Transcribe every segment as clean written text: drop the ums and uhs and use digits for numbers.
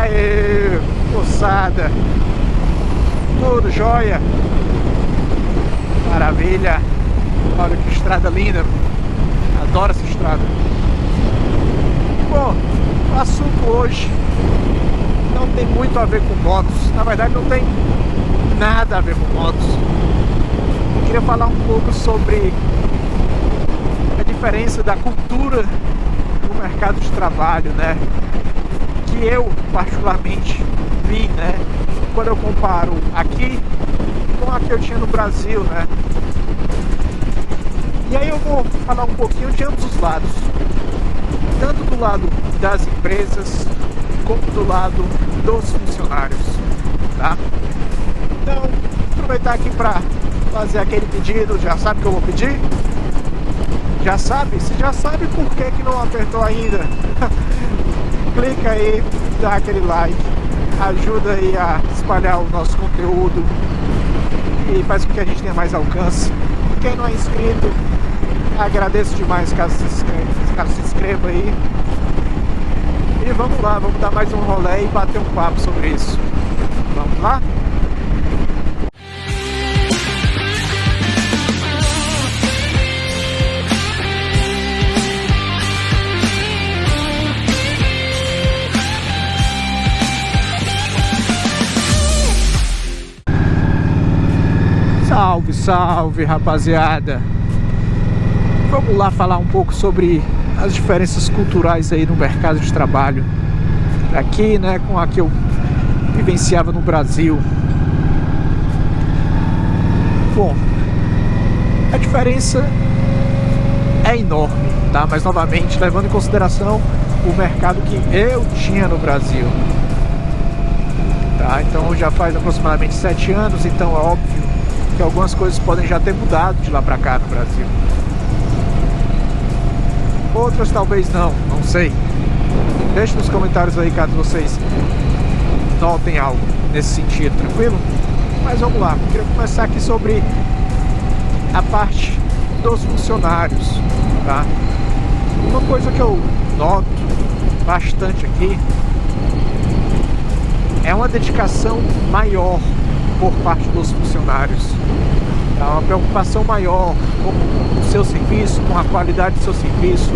Aê, moçada, tudo jóia? Maravilha. Olha que estrada linda. Adoro essa estrada. Bom, o assunto hoje não tem muito a ver com motos. Na verdade não tem nada a ver com motos. Eu queria falar um pouco sobre a diferença da cultura no mercado de trabalho, né? Que eu particularmente vi, né? Quando eu comparo aqui com a que eu tinha no Brasil, né? E aí eu vou falar um pouquinho de ambos os lados, tanto do lado das empresas como do lado dos funcionários, tá? Então, aproveitar aqui para fazer aquele pedido. Já sabe o que eu vou pedir? Já sabe? Se já sabe, por que não apertou ainda? Clica aí, dá aquele like, ajuda aí a espalhar o nosso conteúdo e faz com que a gente tenha mais alcance. Quem não é inscrito, agradeço demais caso se inscreva aí. E vamos lá, vamos dar mais um rolê e bater um papo sobre isso. Vamos lá? Salve, salve, rapaziada! Vamos lá falar um pouco sobre as diferenças culturais aí no mercado de trabalho aqui, né, com a que eu vivenciava no Brasil. Bom, a diferença é enorme, tá? Mas novamente, levando em consideração o mercado que eu tinha no Brasil, tá? Então já faz aproximadamente 7 anos, então é óbvio que algumas coisas podem já ter mudado de lá pra cá no Brasil. Outras talvez não sei. Deixe nos comentários aí caso vocês notem algo nesse sentido, tranquilo? Mas vamos lá, eu queria começar aqui sobre a parte dos funcionários, tá? Uma coisa que eu noto bastante aqui é uma dedicação maior por parte dos funcionários. É uma preocupação maior com o seu serviço, com a qualidade do seu serviço.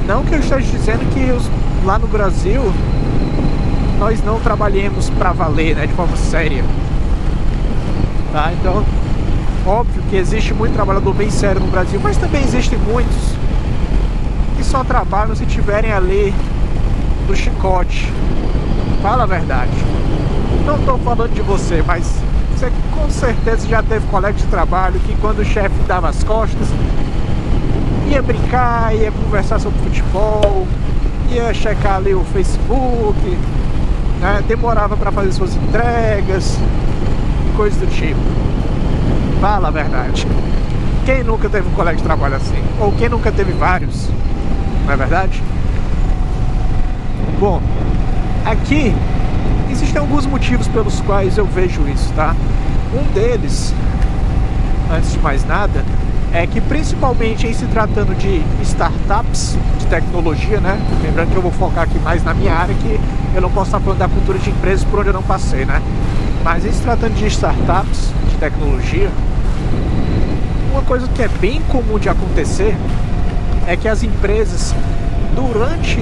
Não que eu esteja dizendo que lá no Brasil nós não trabalhemos para valer, né, de forma séria, tá? Então, óbvio que existe muito trabalhador bem sério no Brasil, mas também existem muitos que só trabalham se tiverem ali no chicote. Fala a verdade. Não estou falando de você, mas você com certeza já teve colega de trabalho que quando o chefe dava as costas, ia brincar, ia conversar sobre futebol, ia checar ali o Facebook, né? Demorava para fazer suas entregas, coisas do tipo. Fala a verdade. Quem nunca teve um colega de trabalho assim? Ou quem nunca teve vários? Não é verdade? Bom, aqui existem alguns motivos pelos quais eu vejo isso, tá? Um deles, antes de mais nada, é que principalmente em se tratando de startups de tecnologia, né? Lembrando que eu vou focar aqui mais na minha área, que eu não posso estar falando da cultura de empresas por onde eu não passei, né? Mas em se tratando de startups de tecnologia, uma coisa que é bem comum de acontecer é que as empresas, durante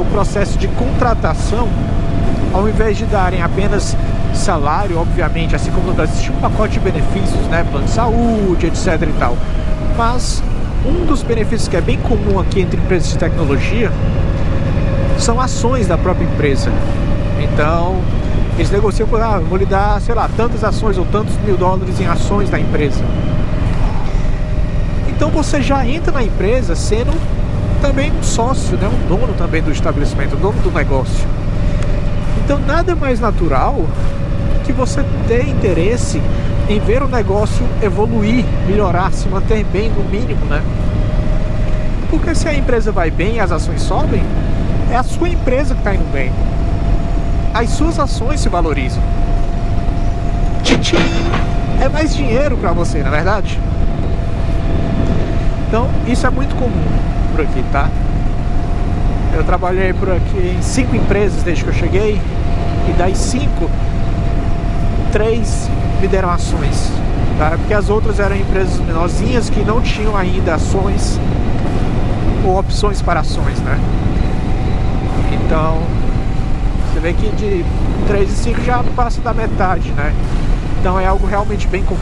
o processo de contratação, ao invés de darem apenas salário, obviamente, assim como no Brasil existe um pacote de benefícios, né, plano de saúde, etc e tal, mas um dos benefícios que é bem comum aqui entre empresas de tecnologia são ações da própria empresa. Então eles negociam por, vou lhe dar, sei lá, tantas ações ou tantos $1000 em ações da empresa. Então você já entra na empresa sendo também um sócio, né, um dono também do estabelecimento, um dono do negócio. Então nada mais natural que você ter interesse em ver o negócio evoluir, melhorar, se manter bem no mínimo, né? Porque se a empresa vai bem e as ações sobem, é a sua empresa que está indo bem. As suas ações se valorizam. Tchim! É mais dinheiro para você, não é verdade? Então isso é muito comum por aqui, tá? Eu trabalhei por aqui em 5 empresas desde que eu cheguei, e das 5, 3 me deram ações, tá? Porque as outras eram empresas menorzinhas que não tinham ainda ações ou opções para ações, né? Então, você vê que de 3 e 5 já passa da metade, né? Então é algo realmente bem comum.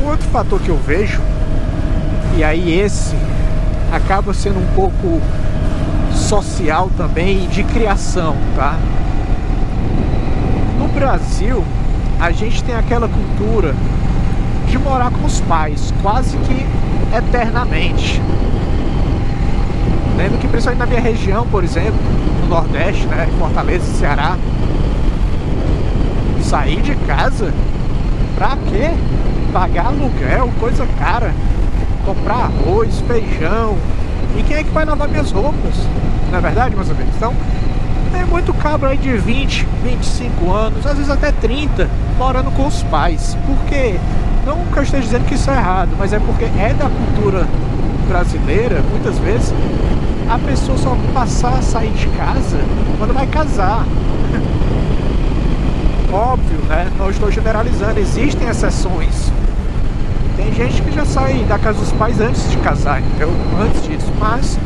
O outro fator que eu vejo, e aí esse acaba sendo um pouco social também e de criação, tá? No Brasil, a gente tem aquela cultura de morar com os pais, quase que eternamente. Lembro que principalmente na minha região, por exemplo, no Nordeste, né, Fortaleza, Ceará, sair de casa pra quê? Pagar aluguel, coisa cara, comprar arroz, feijão, e quem é que vai lavar minhas roupas? Não é verdade, meus amigos? Então, tem muito cabra aí de 20, 25 anos, às vezes até 30, morando com os pais. Porque, não que eu esteja dizendo que isso é errado, mas é porque é da cultura brasileira, muitas vezes, a pessoa só passar a sair de casa quando vai casar. Óbvio, né? Não estou generalizando, existem exceções. Tem gente que já sai da casa dos pais antes de casar, entendeu? Antes disso, mas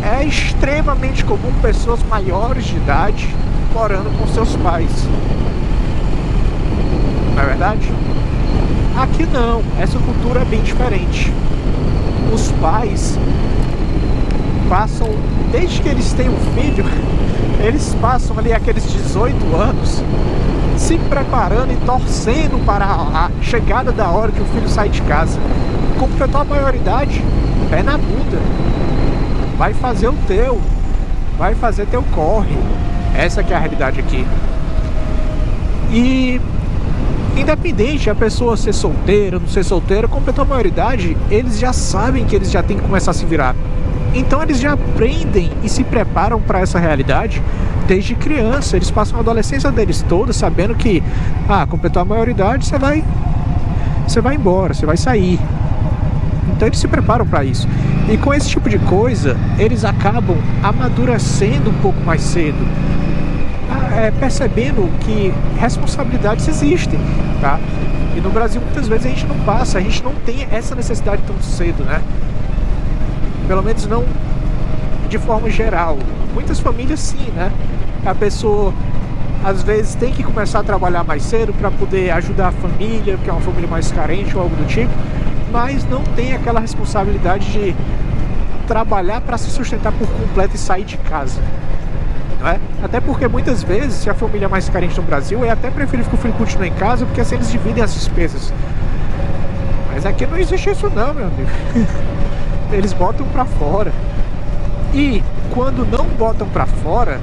é extremamente comum pessoas maiores de idade morando com seus pais. Não é verdade? Aqui não, essa cultura é bem diferente. Os pais passam, desde que eles têm um filho, eles passam ali aqueles 18 anos se preparando e torcendo para a chegada da hora que o filho sai de casa. Completou a maioridade, pé na bunda. Vai fazer o teu, vai fazer teu corre. Essa que é a realidade aqui. E independente a pessoa ser solteira, não ser solteira, completou a maioridade, eles já sabem que eles já têm que começar a se virar. Então eles já aprendem e se preparam para essa realidade desde criança. Eles passam a adolescência deles toda sabendo que, completou a maioridade, você vai embora, você vai sair. Então eles se preparam para isso. E com esse tipo de coisa, eles acabam amadurecendo um pouco mais cedo, percebendo que responsabilidades existem, tá? E no Brasil muitas vezes a gente não passa, a gente não tem essa necessidade tão cedo, né? Pelo menos não de forma geral. Muitas famílias sim, né? A pessoa às vezes tem que começar a trabalhar mais cedo para poder ajudar a família, porque é uma família mais carente ou algo do tipo, mas não tem aquela responsabilidade de trabalhar para se sustentar por completo e sair de casa, não é? Até porque muitas vezes, se a família é mais carente no Brasil, é até preferível que o filho continue em casa, porque assim eles dividem as despesas. Mas aqui não existe isso não, meu amigo. Eles botam pra fora. E quando não botam pra fora,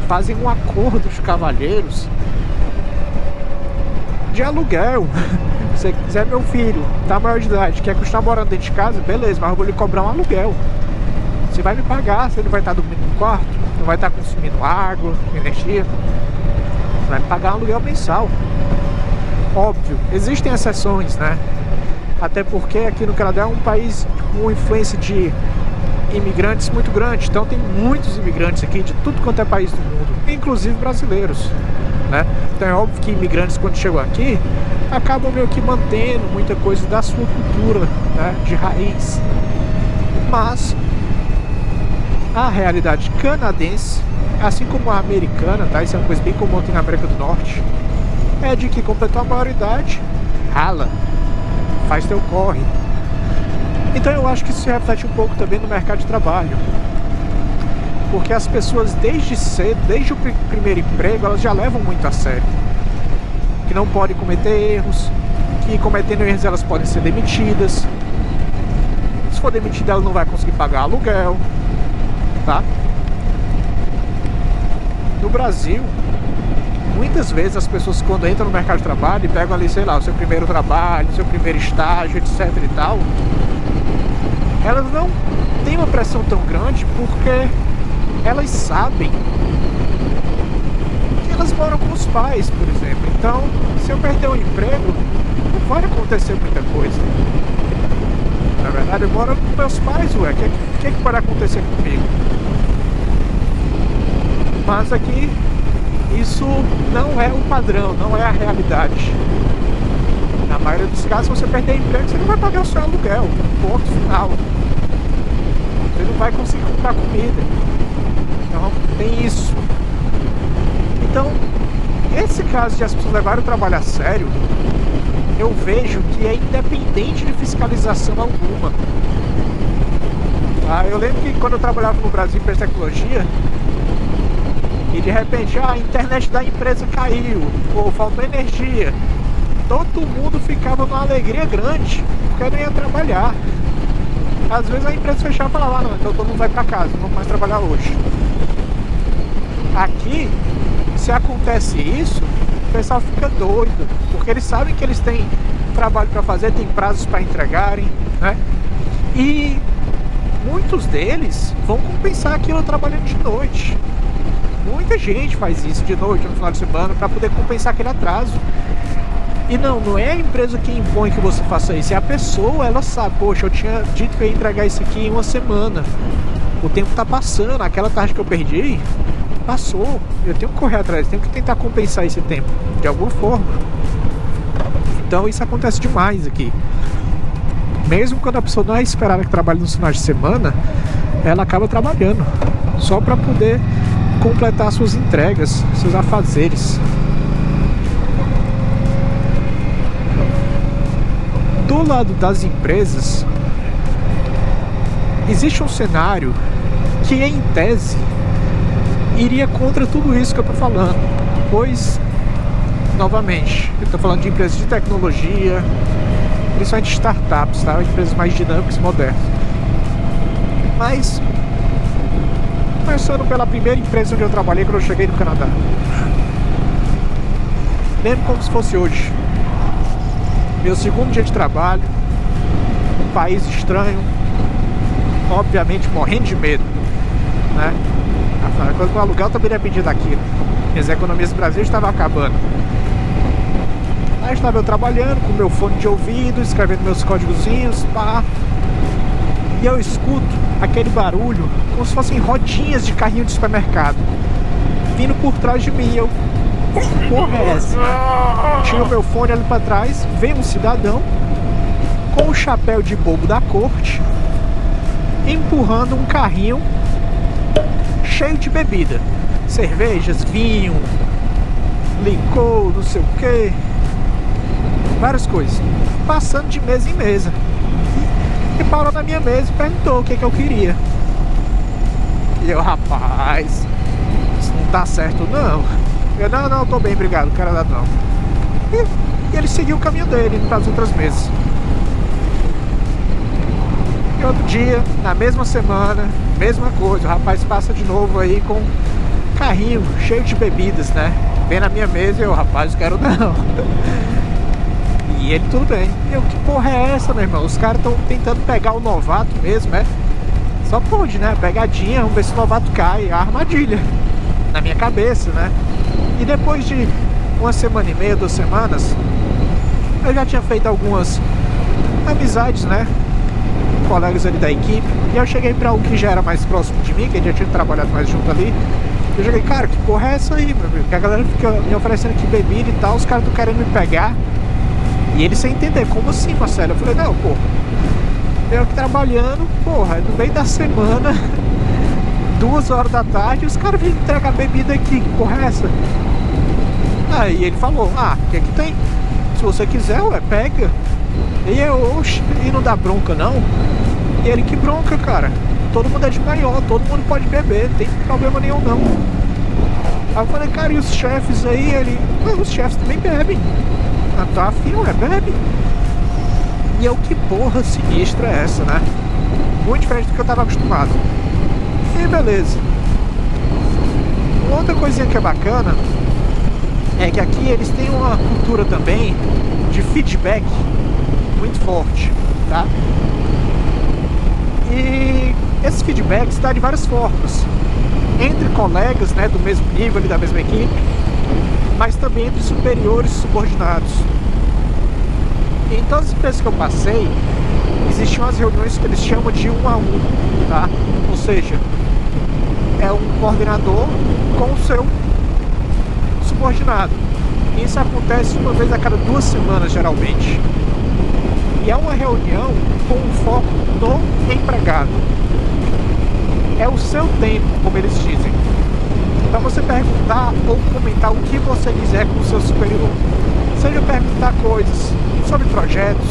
fazem um acordo dos cavalheiros de aluguel. Se quiser, meu filho tá maior de idade, quer continuar morando dentro de casa, beleza, mas eu vou lhe cobrar um aluguel. Você vai me pagar, você não vai estar dormindo no quarto, não vai estar consumindo água, energia. Você vai me pagar um aluguel mensal. Óbvio, existem exceções, né? Até porque aqui no Canadá é um país com influência de imigrantes muito grande. Então tem muitos imigrantes aqui de tudo quanto é país do mundo, inclusive brasileiros, né? Então é óbvio que imigrantes, quando chegam aqui, acabam meio que mantendo muita coisa da sua cultura, né, de raiz. Mas a realidade canadense, assim como a americana, tá? Isso é uma coisa bem comum aqui na América do Norte, é de que completou a maioridade, rala, faz teu corre. Então eu acho que isso se reflete um pouco também no mercado de trabalho, porque as pessoas desde cedo, desde o primeiro emprego, elas já levam muito a sério que não podem cometer erros, que cometendo erros elas podem ser demitidas. Se for demitida, ela não vai conseguir pagar aluguel, tá? No Brasil, muitas vezes as pessoas, quando entram no mercado de trabalho e pegam ali, sei lá, o seu primeiro trabalho, o seu primeiro estágio, etc e tal, elas não têm uma pressão tão grande porque elas sabem que elas moram com os pais, por exemplo. Então, se eu perder o emprego, não vai acontecer muita coisa, na verdade, eu moro com meus pais, ué. O que pode acontecer comigo? Mas aqui, isso não é o padrão, não é a realidade. Na maioria dos casos, se você perder emprego, você não vai pagar o seu aluguel. Ponto final. Você não vai conseguir comprar comida. Então, tem isso. Então, esse caso de as pessoas levarem o trabalho a sério, eu vejo que é independente de fiscalização alguma. Eu lembro que quando eu trabalhava no Brasil em tecnologia, e de repente a internet da empresa caiu, ou faltou energia, todo mundo ficava numa alegria grande, porque não ia trabalhar. Às vezes a empresa fechava e falava, não, então todo mundo vai pra casa, não vamos mais trabalhar hoje. Aqui, se acontece isso, o pessoal fica doido, porque eles sabem que eles têm trabalho para fazer, tem prazos para entregarem, né? E muitos deles vão compensar aquilo trabalhando de noite. Muita gente faz isso de noite, no final de semana, para poder compensar aquele atraso. E não é a empresa que impõe que você faça isso, é a pessoa, ela sabe, poxa, eu tinha dito que eu ia entregar isso aqui em uma semana. O tempo tá passando, aquela tarde que eu perdi, passou. Eu tenho que correr atrás, tenho que tentar compensar esse tempo, de alguma forma. Então isso acontece demais aqui. Mesmo quando a pessoa não é esperada que trabalhe nos finais de semana, ela acaba trabalhando, só para poder completar suas entregas, seus afazeres. Do lado das empresas, existe um cenário que, em tese, iria contra tudo isso que eu estou falando, pois, novamente, eu estou falando de empresas de tecnologia, principalmente startups, tá? Empresas mais dinâmicas e modernas. Mas, começando pela primeira empresa onde eu trabalhei quando eu cheguei no Canadá, lembro como se fosse hoje. Meu segundo dia de trabalho, um país estranho, obviamente morrendo de medo, né? Quando o aluguel também dependia daquilo. Minhas economias do Brasil estavam acabando. Aí estava eu trabalhando com meu fone de ouvido, escrevendo meus códigozinhos, pá. E eu escuto aquele barulho como se fossem rodinhas de carrinho de supermercado vindo por trás de mim. Eu, que porra é essa? Tiro meu fone ali pra trás, vem um cidadão com o chapéu de bobo da corte empurrando um carrinho cheio de bebida, cervejas, vinho, licor, não sei o que, várias coisas, passando de mesa em mesa. E parou na minha mesa e perguntou o que eu queria. E eu, rapaz, isso não tá certo não. Eu, não, tô bem, obrigado, cara, não. E ele seguiu o caminho dele, indo para as outras mesas. E outro dia, na mesma semana, mesma coisa, o rapaz passa de novo aí com um carrinho cheio de bebidas, né? Vem na minha mesa e eu, rapaz, eu quero não. E ele, tudo bem. E eu, que porra é essa, meu irmão? Os caras estão tentando pegar o novato mesmo, é? Só pode, né? Pegadinha, vamos ver se o novato cai. A armadilha na minha cabeça, né? E depois de uma semana e meia, 2 semanas, eu já tinha feito algumas amizades, né? Colegas ali da equipe. E eu cheguei pra um que já era mais próximo de mim, que já tinha trabalhado mais junto ali. Eu cheguei, cara, que porra é essa aí, meu filho? Que a galera fica me oferecendo aqui bebida e tal, os caras estão querendo me pegar. E ele sem entender, como assim, Marcelo? Eu falei, não, porra, eu aqui trabalhando, porra, no meio da semana, 2 horas da tarde, os caras vêm entregar bebida aqui, que porra é essa? Aí ele falou, o que é que tem? Se você quiser, ué, pega. E eu, oxe, e não dá bronca não? E ele, que bronca, cara? Todo mundo é de maior, todo mundo pode beber, não tem problema nenhum não. Aí eu falei, cara, e os chefes aí? Ele, não, os chefes também bebem. Tá afim, bebe. E eu, que porra sinistra é essa, né? Muito diferente do que eu tava acostumado. E beleza. Outra coisinha que é bacana é que aqui eles têm uma cultura também de feedback muito forte, tá? E esses feedbacks dá de várias formas. Entre colegas, né, do mesmo nível ali, da mesma equipe, mas também entre superiores e subordinados. Em todas as empresas que eu passei, existiam as reuniões que eles chamam de 1 a 1, tá? Ou seja, é um coordenador com o seu subordinado. Isso acontece uma vez a cada 2 semanas, geralmente. E é uma reunião com um foco no empregado. É o seu tempo, como eles dizem, para você perguntar ou comentar o que você quiser com o seu superior. Seja perguntar coisas sobre projetos,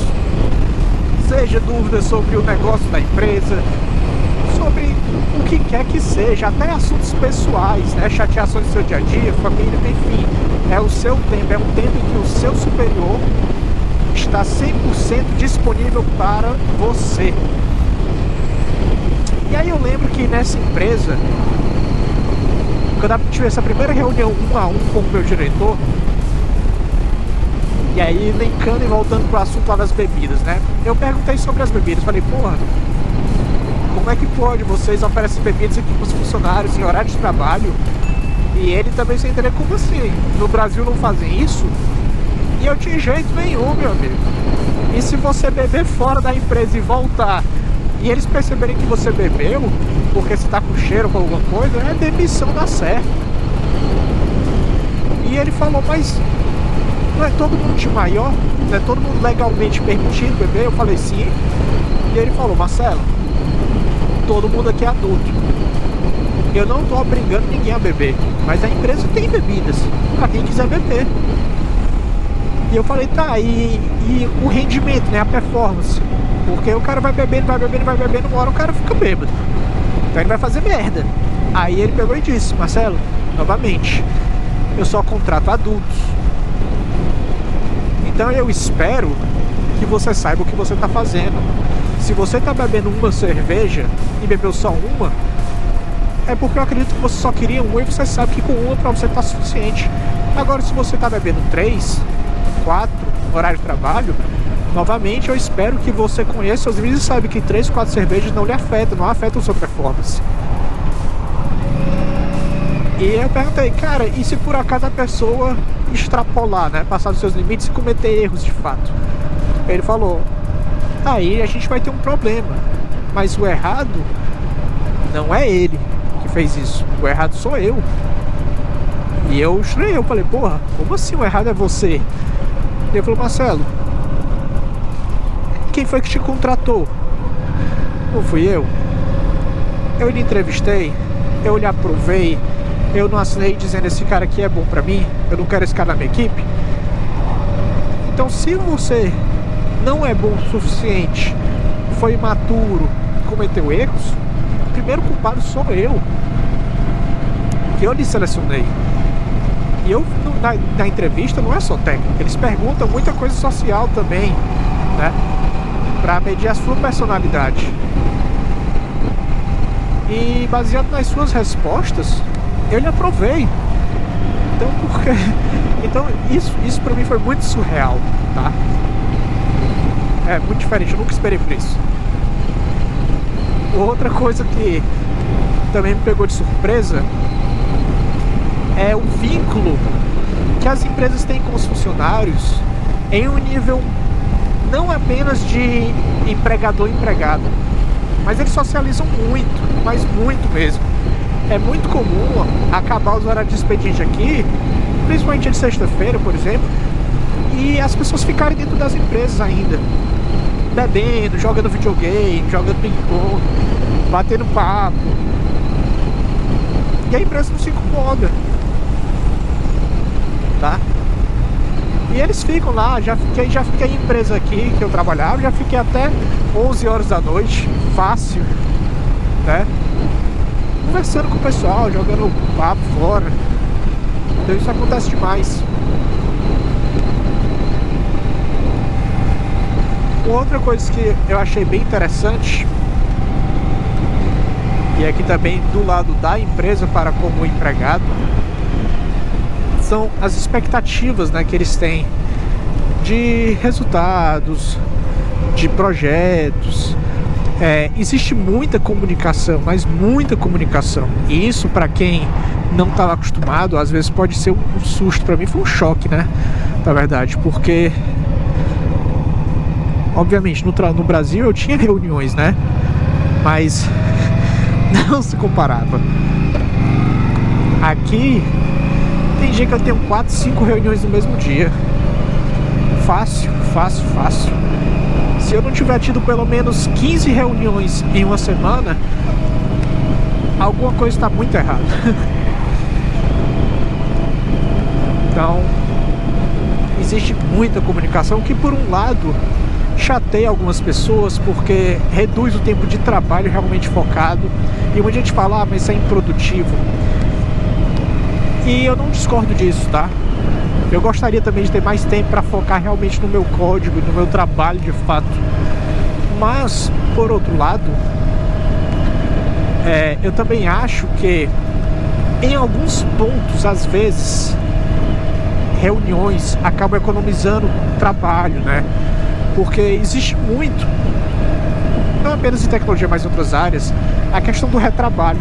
seja dúvidas sobre o negócio da empresa, sobre o que quer que seja, até assuntos pessoais, né? Chateações do seu dia a dia, família, enfim. É o seu tempo, é um tempo em que o seu superior está 100% disponível para você. E aí eu lembro que nessa empresa, quando eu tive essa primeira reunião 1 a 1 com o meu diretor, e aí linkando e voltando pro assunto lá das bebidas, né? Eu perguntei sobre as bebidas, falei, porra, como é que pode? Vocês oferecem bebidas aqui pros funcionários em horário de trabalho? E ele também sem entender como assim? No Brasil não fazem isso? E eu tinha jeito nenhum, meu amigo. E se você beber fora da empresa e voltar, e eles perceberem que você bebeu, porque você tá com cheiro ou alguma coisa, é demissão na certa. E ele falou, mas não é todo mundo de maior? Não é todo mundo legalmente permitido beber? Eu falei, sim. E ele falou, Marcelo, todo mundo aqui é adulto. Eu não tô obrigando ninguém a beber, mas a empresa tem bebidas pra quem quiser beber. E eu falei, tá, e o rendimento, né, a performance? Porque o cara vai bebendo, uma hora o cara fica bêbado. Então ele vai fazer merda. Aí ele pegou e disse, Marcelo, novamente, eu só contrato adultos. Então eu espero que você saiba o que você tá fazendo. Se você tá bebendo uma cerveja e bebeu só uma, é porque eu acredito que você só queria uma e você sabe que com uma pra você tá suficiente. Agora se você tá bebendo 3, 4, horário de trabalho, novamente eu espero que você conheça seus limites e saiba que 3, 4 cervejas não lhe afetam, não afetam a sua performance. E eu perguntei, cara, e se por acaso a pessoa extrapolar, né, passar dos seus limites e cometer erros de fato? Ele falou, aí a gente vai ter um problema, mas o errado não é ele que fez isso, o errado sou eu. E eu estranhei, eu falei, porra, como assim o errado é você? Ele falou, Marcelo, quem foi que te contratou? Não fui eu. Eu lhe entrevistei, eu lhe aprovei, eu não assinei dizendo esse cara aqui é bom pra mim, eu não quero esse cara na minha equipe. Então se você não é bom o suficiente, foi imaturo, cometeu erros, o primeiro culpado sou eu, que eu lhe selecionei. E eu, na entrevista, não é só técnica, eles perguntam muita coisa social também, né? Pra medir a sua personalidade. E baseado nas suas respostas, eu lhe aprovei. Então, então isso pra mim foi muito surreal, tá? É muito diferente, eu nunca esperei por isso. Outra coisa que também me pegou de surpresa é o vínculo que as empresas têm com os funcionários em um nível não apenas de empregador-empregado, mas eles socializam muito, mas muito mesmo. É muito comum acabar os horários de expediente aqui, principalmente de sexta-feira, por exemplo, e as pessoas ficarem dentro das empresas ainda, bebendo, jogando videogame, jogando ping-pong, batendo papo, e a empresa não se incomoda, tá? E eles ficam lá, já fiquei em empresa aqui que eu trabalhava, já fiquei até 11 horas da noite, fácil, né? Conversando com o pessoal, jogando papo fora. Então isso acontece demais. Outra coisa que eu achei bem interessante, e aqui também do lado da empresa para como empregado, são as expectativas, né, que eles têm de resultados, de projetos. Existe muita comunicação, mas muita comunicação. E isso, para quem não estava acostumado, às vezes pode ser um susto. Para mim foi um choque, né, na verdade, porque Obviamente, no Brasil eu tinha reuniões, né? Mas não se comparava. Aqui tem dia que eu tenho 4, 5 reuniões no mesmo dia. Fácil. Se eu não tiver tido pelo menos 15 reuniões em uma semana, alguma coisa está muito errada. Então, existe muita comunicação que, por um lado, chateia algumas pessoas porque reduz o tempo de trabalho realmente focado. E muita gente fala, mas isso é improdutivo. E eu não discordo disso, tá? Eu gostaria também de ter mais tempo para focar realmente no meu código, no meu trabalho de fato. Mas, por outro lado, eu também acho que em alguns pontos, às vezes, reuniões acabam economizando trabalho, né? Porque existe muito, não apenas em tecnologia, mas em outras áreas, a questão do retrabalho.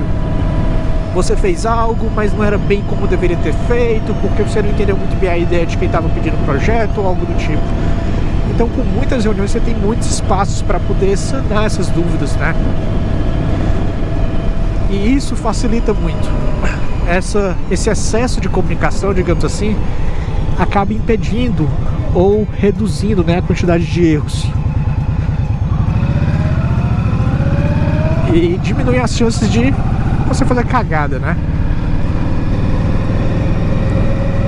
Você fez algo, mas não era bem como deveria ter feito, porque você não entendeu muito bem a ideia de quem estava pedindo o projeto ou algo do tipo. Então, com muitas reuniões, você tem muitos espaços para poder sanar essas dúvidas, né? E isso facilita muito. Esse excesso de comunicação, digamos assim, acaba impedindo ou reduzindo, né, a quantidade de erros. E diminui as chances de você fazer cagada, né?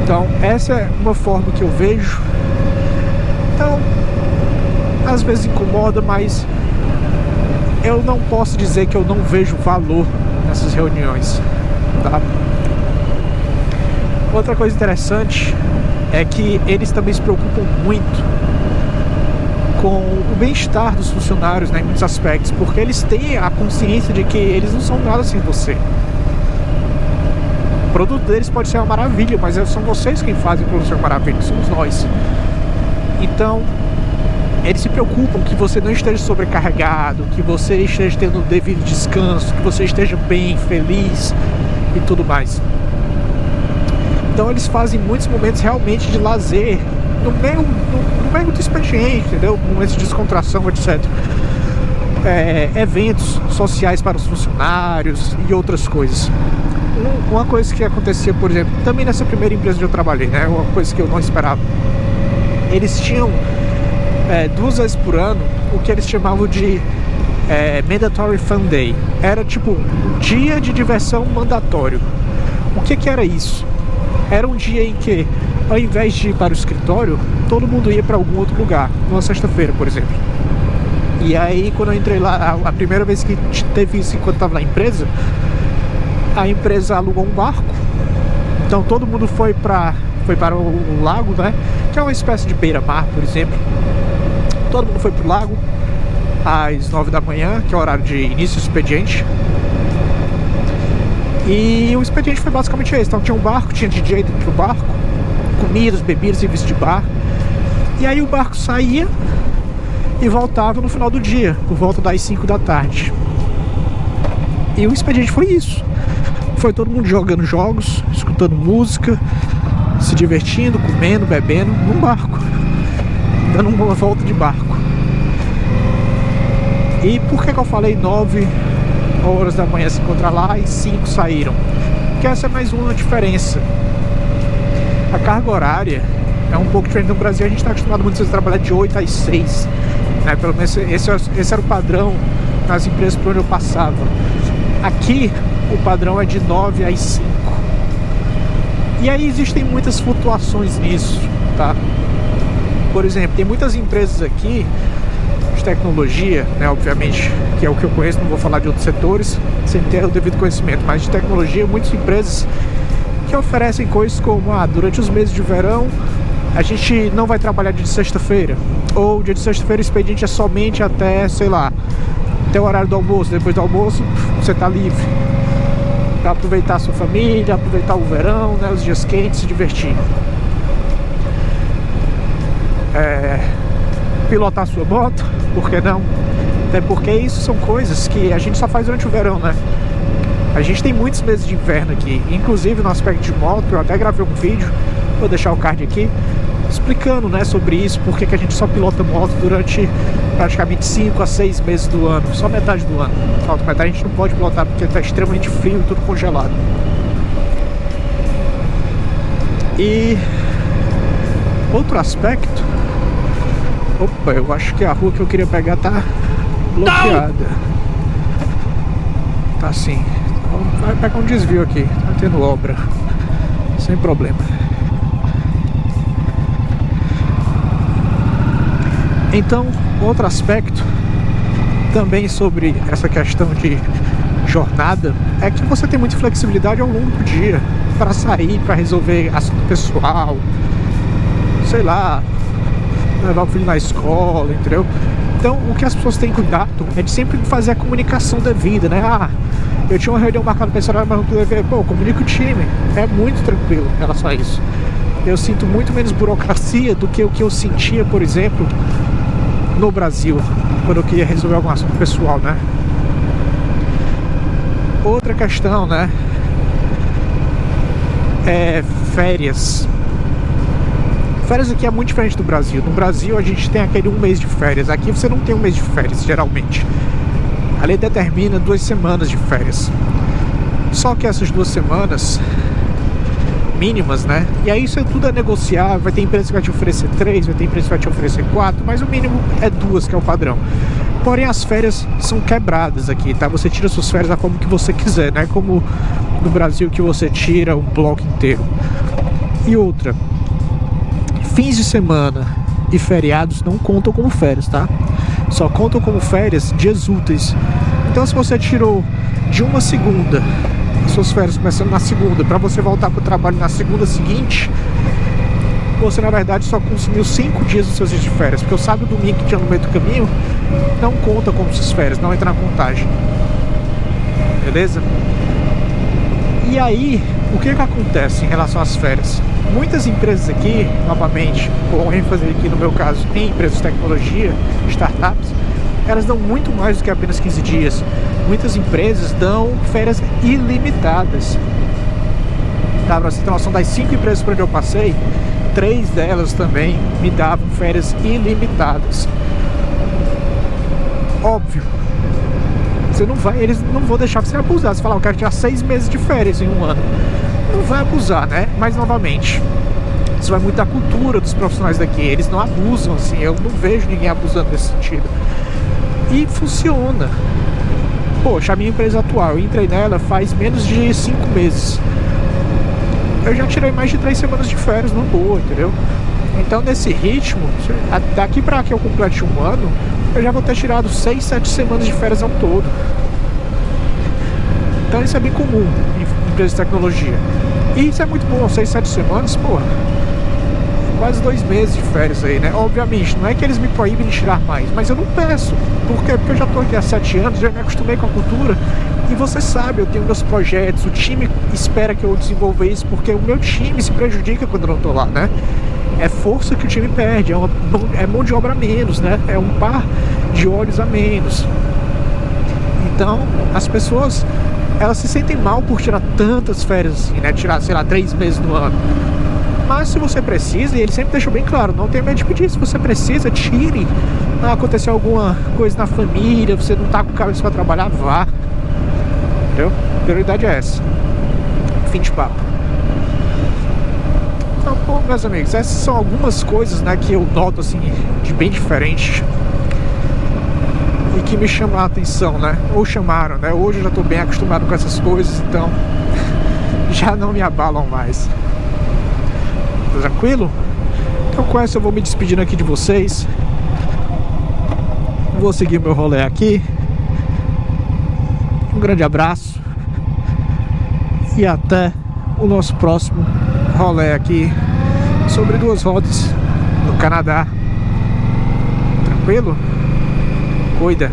Então, essa é uma forma que eu vejo. Então, às vezes incomoda, mas eu não posso dizer que eu não vejo valor nessas reuniões, tá? Outra coisa interessante é que eles também se preocupam muito com o bem-estar dos funcionários, né, em muitos aspectos, porque eles têm a consciência de que eles não são nada sem você. O produto deles pode ser uma maravilha, mas são vocês quem fazem o produto ser uma maravilha, somos nós. Então, eles se preocupam que você não esteja sobrecarregado, que você esteja tendo o devido descanso, que você esteja bem, feliz e tudo mais. Então eles fazem muitos momentos realmente de lazer no meio do expediente, entendeu? Momentos de descontração, etc. Eventos sociais para os funcionários e outras coisas. Uma coisa que acontecia, por exemplo, também nessa primeira empresa onde eu trabalhei, né? Uma coisa que eu não esperava. Eles tinham 2 vezes por ano o que eles chamavam de Mandatory Fun Day. Era tipo um dia de diversão mandatório. O que era isso? Era um dia em que, ao invés de ir para o escritório, todo mundo ia para algum outro lugar, numa sexta-feira, por exemplo. E aí, quando eu entrei lá, a primeira vez que teve isso enquanto estava na empresa, a empresa alugou um barco. Então todo mundo foi para o lago, né? Que é uma espécie de beira-mar, por exemplo. Todo mundo foi pro lago às 9 da manhã, que é o horário de início do expediente. E o expediente foi basicamente esse. Então tinha um barco, tinha DJ dentro do barco, comidas, bebidas, serviço de bar. E aí o barco saía e voltava no final do dia, por volta das 5 da tarde. E o expediente foi isso. Foi todo mundo jogando jogos, escutando música, se divertindo, comendo, bebendo, num barco, dando uma volta de barco. E por que eu falei 9 horas da manhã se encontrar lá e 5 saíram? Porque essa é mais uma diferença. A carga horária é um pouco diferente. No Brasil a gente está acostumado muitas vezes a trabalhar de 8 às 6, né? Pelo menos esse era o padrão nas empresas por onde eu passava. Aqui o padrão é de 9 às 5. E aí existem muitas flutuações nisso, tá? Por exemplo, tem muitas empresas aqui de tecnologia, né, obviamente, que é o que eu conheço, não vou falar de outros setores, sem ter o devido conhecimento, mas de tecnologia, muitas empresas que oferecem coisas como, durante os meses de verão, a gente não vai trabalhar dia de sexta-feira, ou dia de sexta-feira o expediente é somente até, sei lá, até o horário do almoço, depois do almoço você tá livre para aproveitar a sua família, aproveitar o verão, né, os dias quentes, se divertir. Pilotar a sua moto, por que não? Até porque isso são coisas que a gente só faz durante o verão, né? A gente tem muitos meses de inverno aqui, inclusive no aspecto de moto. Eu até gravei um vídeo, vou deixar o card aqui, explicando, né, sobre isso, porque que a gente só pilota moto durante praticamente 5 a 6 meses do ano, só metade do ano. A outra metade a gente não pode pilotar porque está extremamente frio e tudo congelado. E outro aspecto, opa, eu acho que a rua que eu queria pegar tá bloqueada. Tá sim. Então vai pegar um desvio aqui, tá tendo obra, sem problema. Então, outro aspecto também sobre essa questão de jornada é que você tem muita flexibilidade ao longo do dia para sair, para resolver assunto pessoal, sei lá, levar o filho na escola, entendeu? Então, o que as pessoas têm cuidado é de sempre fazer a comunicação devida, né? Ah, eu tinha uma reunião marcada para esse horário, mas não pude ver. Pô, comunica o time. É muito tranquilo em relação a isso. Eu sinto muito menos burocracia do que o que eu sentia, por exemplo, no Brasil, quando eu queria resolver algum assunto pessoal, né? Outra questão, né? É férias. Férias aqui é muito diferente do Brasil. No Brasil a gente tem aquele 1 mês de férias. Aqui você não tem 1 mês de férias, geralmente. A lei determina 2 semanas de férias. Só que essas 2 semanas mínimas, né? E aí isso tudo é negociável. Vai ter empresa que vai te oferecer 3, vai ter empresa que vai te oferecer 4, mas o mínimo é 2, que é o padrão. Porém, as férias são quebradas aqui, tá? Você tira suas férias da forma que você quiser, não é como no Brasil que você tira um bloco inteiro. E outra, fins de semana e feriados não contam como férias, tá? Só contam como férias dias úteis. Então, se você tirou de uma segunda, suas férias começando na segunda, para você voltar para o trabalho na segunda seguinte, você na verdade só consumiu 5 dias dos seus dias de férias, porque o sábado e o domingo que tinha no meio do caminho não conta como suas férias, não entra na contagem. Beleza? E aí, o que acontece em relação às férias? Muitas empresas aqui, novamente, com ênfase aqui no meu caso em empresas de tecnologia, startups, elas dão muito mais do que apenas 15 dias. Muitas empresas dão férias ilimitadas. Tá, pra você ter noção, das 5 empresas por onde eu passei, 3 delas também me davam férias ilimitadas. Óbvio, eles não vão deixar você abusar. Você falar, eu quero tirar 6 meses de férias em um ano. Não vai abusar, né? Mas novamente, isso vai muito da cultura dos profissionais daqui. Eles não abusam assim, eu não vejo ninguém abusando nesse sentido. E funciona. Poxa, a minha empresa atual, eu entrei nela faz menos de 5 meses. Eu já tirei mais de 3 semanas de férias numa boa, entendeu? Então nesse ritmo, daqui pra que eu complete um ano, eu já vou ter tirado 6, 7 semanas de férias ao todo. Então isso é bem comum em empresas de tecnologia. E isso é muito bom, 6, 7 semanas, porra, quase 2 meses de férias aí, né? Obviamente, não é que eles me proíbem de tirar mais, mas eu não peço. Por quê? Porque eu já tô aqui há 7 anos, já me acostumei com a cultura. E você sabe, eu tenho meus projetos, o time espera que eu desenvolva isso, porque o meu time se prejudica quando eu não tô lá, né? É força que o time perde, é mão de obra a menos, né? É um par de olhos a menos. Então, as pessoas, elas se sentem mal por tirar tantas férias assim, né? Tirar, sei lá, 3 meses no ano. Mas se você precisa, e ele sempre deixou bem claro, não tenha medo de pedir, se você precisa, tire. Ah, aconteceu alguma coisa na família, você não tá com cabeça pra trabalhar, vá. Entendeu? A prioridade é essa. Fim de papo. Então, pô, meus amigos, essas são algumas coisas, né, que eu noto assim, de bem diferente e que me chamam a atenção, né? Ou chamaram, né? Hoje eu já tô bem acostumado com essas coisas, então já não me abalam mais. Tranquilo? Então com essa eu vou me despedindo aqui de vocês. Vou seguir meu rolê aqui. Um grande abraço e até o nosso próximo rolê aqui sobre 2 rodas no Canadá. Tranquilo? Cuida.